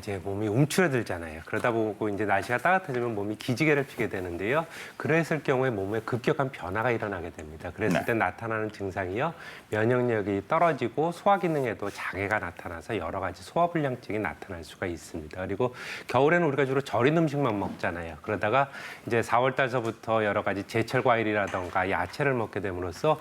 이제 몸이 움츠러들잖아요. 그러다 보고 이제 날씨가 따뜻해지면 몸이 기지개를 피게 되는데요. 그랬을 경우에 몸에 급격한 변화가 일어나게 됩니다. 그랬을 때 나타나는 증상이요. 면역력이 떨어지고 소화 기능에도 장애가 나타나서 여러 가지 소화불량증이 나타날 수가 있습니다. 그리고 겨울에는 우리가 주로 절인 음식만 먹잖아요. 그러다가 이제 4월 달서부터 여러 가지 제철 과일이라던가 야채를 먹게 됨으로써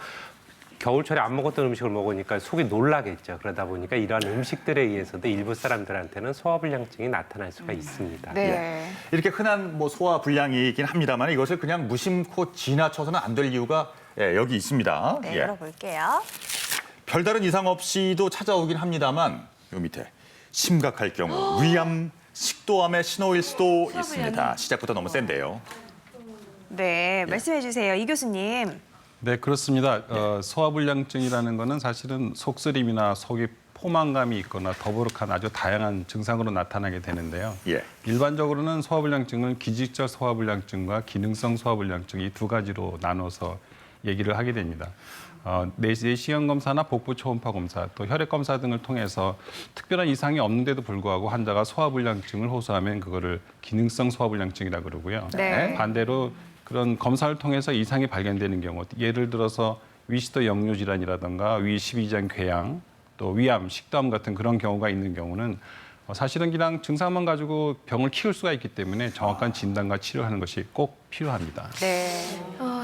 겨울철에 안 먹었던 음식을 먹으니까 속이 놀라겠죠. 그러다 보니까 이러한 음식들에 의해서도 일부 사람들한테는 소화불량증이 나타날 수가 있습니다. 네. 예. 이렇게 흔한 뭐 소화 불량이긴 합니다만 이것을 그냥 무심코 지나쳐서는 안 될 이유가 여기 있습니다. 네, 열어볼게요. 별다른 이상 없이도 찾아오긴 합니다만 요 밑에 심각할 경우 위암, 식도암의 신호일 수도 있습니다. 시작부터 너무 센데요. 네, 말씀해 주세요. 이 교수님. 네, 그렇습니다. 소화불량증이라는 거는 사실은 속쓰림이나 속이 포만감이 있거나 더부룩한 아주 다양한 증상으로 나타나게 되는데요. 예. 일반적으로는 소화불량증을 기질적 소화불량증과 기능성 소화불량증 이 두 가지로 나눠서 얘기를 하게 됩니다. 내시경 검사나 복부 초음파 검사, 또 혈액 검사 등을 통해서 특별한 이상이 없는데도 불구하고 환자가 소화불량증을 호소하면 그거를 기능성 소화불량증이라고 그러고요. 네. 반대로 그런 검사를 통해서 이상이 발견되는 경우, 예를 들어서 위시도 역류 질환이라든가 위십이장 궤양, 또 위암, 식도암 같은 그런 경우가 있는 경우는 사실은 그냥 증상만 가지고 병을 키울 수가 있기 때문에 정확한 진단과 치료하는 것이 꼭 필요합니다. 네.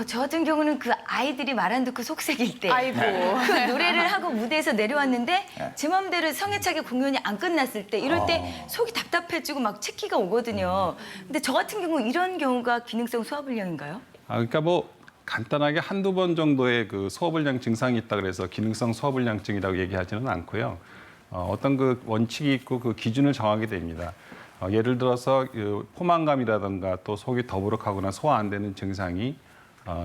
저 같은 경우는 그 아이들이 말 안 듣고 속색일 때. 아이고. 그 노래를 하고 무대에서 내려왔는데 제 맘대로 성애차게 공연이 안 끝났을 때 이럴 때 속이 답답해지고 막 체기가 오거든요. 근데 저 같은 경우 이런 경우가 기능성 소화불량인가요? 그러니까 뭐 간단하게 한두 번 정도의 그 소화불량 증상이 있다 그래서 기능성 소화불량증이라고 얘기하지는 않고요. 어떤 그 원칙이 있고 그 기준을 정하게 됩니다. 예를 들어서 그 포만감이라든가 또 속이 더부룩하거나 소화 안 되는 증상이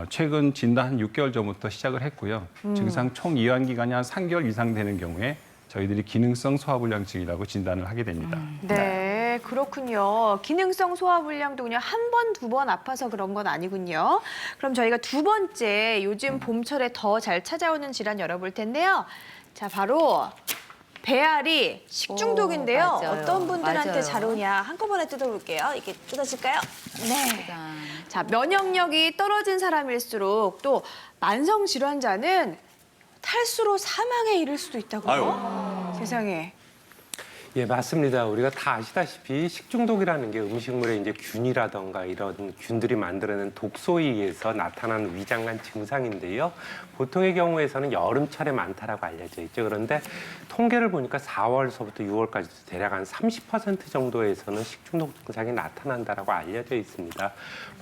최근 진단 한 6개월 전부터 시작을 했고요. 증상 총 이완 기간이 한 3개월 이상 되는 경우에 저희들이 기능성 소화불량증이라고 진단을 하게 됩니다. 네, 그렇군요. 기능성 소화불량도 그냥 한 번, 두 번 아파서 그런 건 아니군요. 그럼 저희가 두 번째 요즘 봄철에 더 잘 찾아오는 질환 열어볼 텐데요. 자, 바로 배앓이 식중독인데요. 오, 맞아요. 어떤 분들한테 맞아요. 잘 오냐 한꺼번에 뜯어볼게요. 이렇게 뜯어질까요? 네. 자, 면역력이 떨어진 사람일수록 또 만성 질환자는 탈수로 사망에 이를 수도 있다고요? 세상에. 예, 맞습니다. 우리가 다 아시다시피 식중독이라는 게 음식물에 이제 균이라던가 이런 균들이 만들어낸 독소에 의해서 나타나는 위장관 증상인데요. 보통의 경우에서는 여름철에 많다라고 알려져 있죠. 그런데 통계를 보니까 4월서부터 6월까지 대략 한 30% 정도에서는 식중독 증상이 나타난다라고 알려져 있습니다.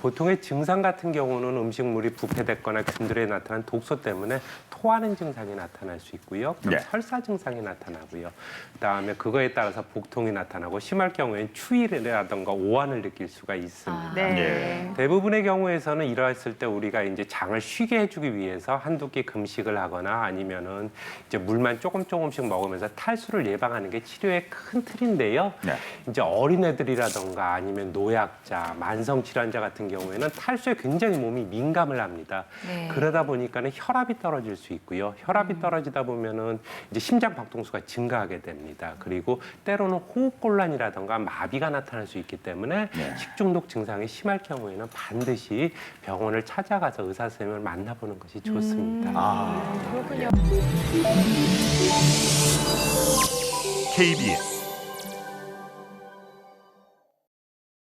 보통의 증상 같은 경우는 음식물이 부패됐거나 균들에 나타난 독소 때문에 토하는 증상이 나타날 수 있고요. 그럼 네. 설사 증상이 나타나고요. 그다음에 그거에 따라서 복통이 나타나고 심할 경우에는 추위라든가 오한을 느낄 수가 있습니다. 네. 대부분의 경우에서는 이러했을 때 우리가 이제 장을 쉬게 해주기 위해서 한두 끼 금식을 하거나 아니면은 이제 물만 조금씩 먹으면서 탈수를 예방하는 게 치료의 큰 틀인데요. 네. 이제 어린애들이라던가 아니면 노약자, 만성 질환자 같은 경우에는 탈수에 굉장히 몸이 민감을 합니다. 네. 그러다 보니까는 혈압이 떨어질 수 있고요. 혈압이 떨어지다 보면은 이제 심장 박동수가 증가하게 됩니다. 그리고 때로는 호흡곤란이라던가 마비가 나타날 수 있기 때문에 식중독 증상이 심할 경우에는 반드시 병원을 찾아가서 의사 선생님을 만나보는 것이 좋습니다. 그렇군요. KBS